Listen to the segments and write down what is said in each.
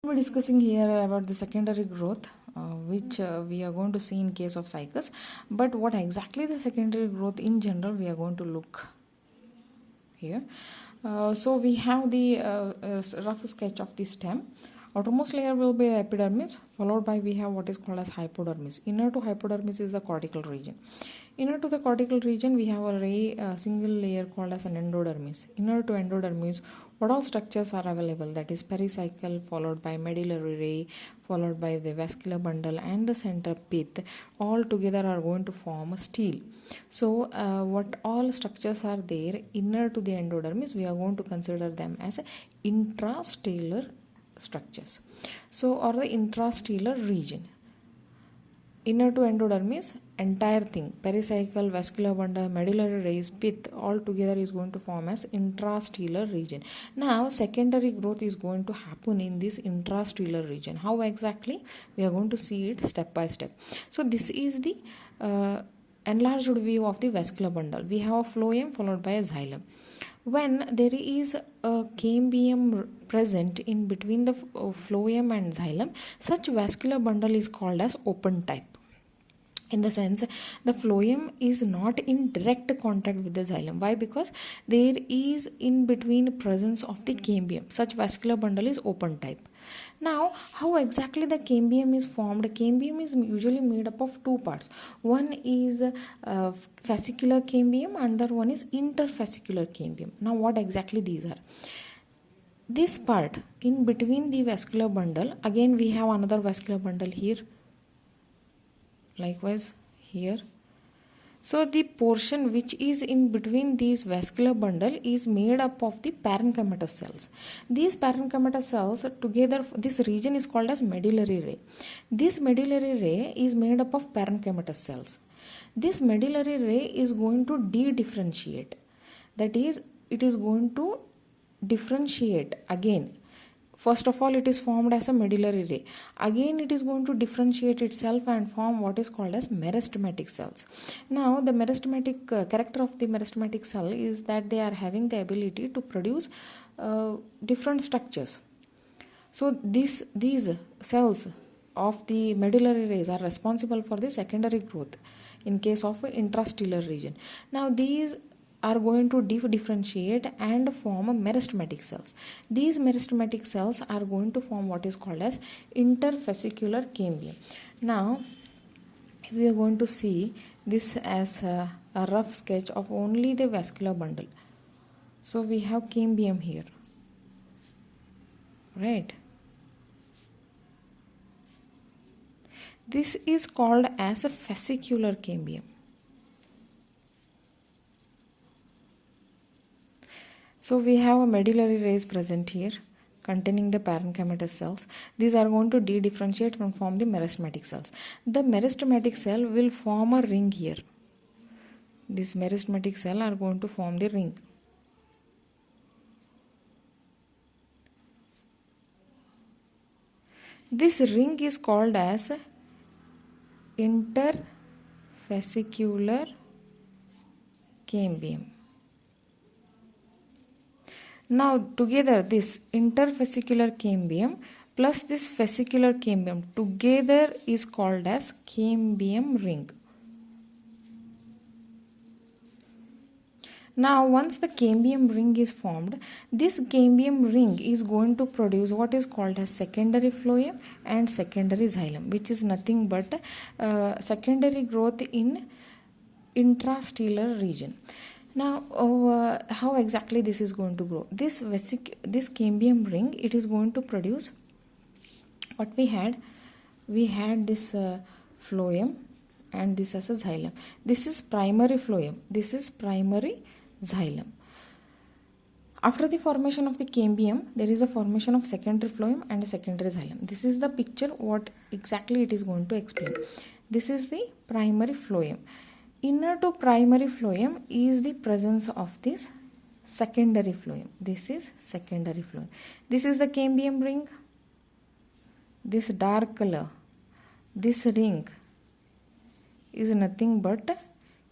We're discussing here about the secondary growth, which we are going to see in case of cycles. But what exactly the secondary growth in general, we are going to look here. So we have the rough sketch of the stem. Outermost layer will be epidermis, followed by we have what is called as hypodermis. Inner to hypodermis is the cortical region. Inner to the cortical region, we have a single layer called as an endodermis. Inner to endodermis, what all structures are available? That is pericycle, followed by medullary ray, followed by the vascular bundle and the central pith. All together are going to form a stele. So, what all structures are there inner to the endodermis, we are going to consider them as intrastellar structures. So, or the intrastellar region. Inner to endodermis, entire thing, pericycle, vascular bundle, medullary rays, pith, all together is going to form as intrastellar region. Now, secondary growth is going to happen in this intrastellar region. How exactly? We are going to see it step by step. So, this is the enlarged view of the vascular bundle. We have a phloem followed by a xylem. When there is a cambium present in between the phloem and xylem, such vascular bundle is called as open type. In the sense, the phloem is not in direct contact with the xylem. Why? Because there is in between presence of the cambium. Such vascular bundle is open type. Now, how exactly the cambium is formed? Cambium is usually made up of two parts. One is fascicular cambium, another one is interfascicular cambium. Now, what exactly these are? This part in between the vascular bundle, again we have another vascular bundle here. Likewise here. So the portion which is in between these vascular bundle is made up of the parenchymatous cells. These parenchymatous cells together, this region is called as medullary ray. This medullary ray is made up of parenchymatous cells. This medullary ray is going to de-differentiate. That is, it is going to differentiate again. First of all, it is formed as a medullary ray. Again, it is going to differentiate itself and form what is called as meristematic cells. Now, the meristematic character of the meristematic cell is that they are having the ability to produce different structures. So, these cells of the medullary rays are responsible for the secondary growth in case of intrastellar region. Now, these are going to differentiate and form meristematic cells. These meristematic cells are going to form what is called as interfascicular cambium. Now, if we are going to see this as a rough sketch of only the vascular bundle. So, we have cambium here, right? This is called as a fascicular cambium. So we have a medullary rays present here containing the parenchymatous cells. These are going to de-differentiate and form the meristematic cells. The meristematic cell will form a ring here. This meristematic cell are going to form the ring. This ring is called as interfascicular cambium. Now together this interfascicular cambium plus this fascicular cambium together is called as cambium ring. Now once the cambium ring is formed, this cambium ring is going to produce what is called as secondary phloem and secondary xylem, which is nothing but secondary growth in intrastellar region. Now, how exactly this is going to grow? This cambium ring, it is going to produce what we had. We had this phloem and this as a xylem. This is primary phloem. This is primary xylem. After the formation of the cambium, there is a formation of secondary phloem and a secondary xylem. This is the picture what exactly it is going to explain. This is the primary phloem. Inner to primary phloem is the presence of this secondary phloem. This is secondary phloem. This is the cambium ring. This dark color, this ring is nothing but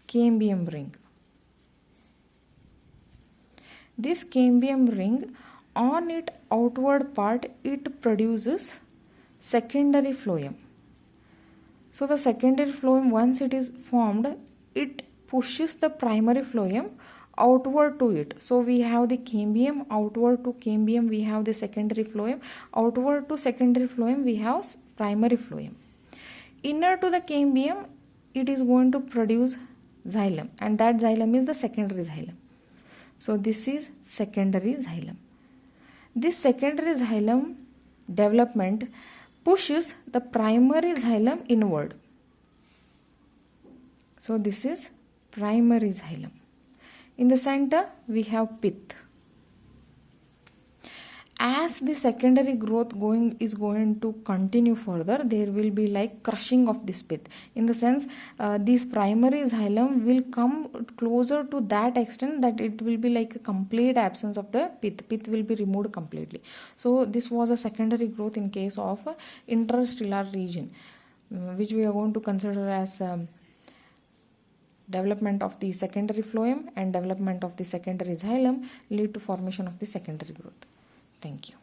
cambium ring. This cambium ring on its outward part it produces secondary phloem. So the secondary phloem, once it is formed, it pushes the primary phloem outward to it. So we have the cambium, outward to cambium we have the secondary phloem, outward to secondary phloem we have primary phloem. Inner to the cambium it is going to produce xylem, and that xylem is the secondary xylem. So this is secondary xylem. This secondary xylem development pushes the primary xylem inward. So this is primary xylem. In the center we have pith. As the secondary growth is going to continue further, there will be like crushing of this pith. In the sense, this primary xylem will come closer to that extent that it will be like a complete absence of the pith. Pith will be removed completely. So this was a secondary growth in case of interstellar region, which we are going to consider as development of the secondary phloem and development of the secondary xylem lead to formation of the secondary growth. Thank you.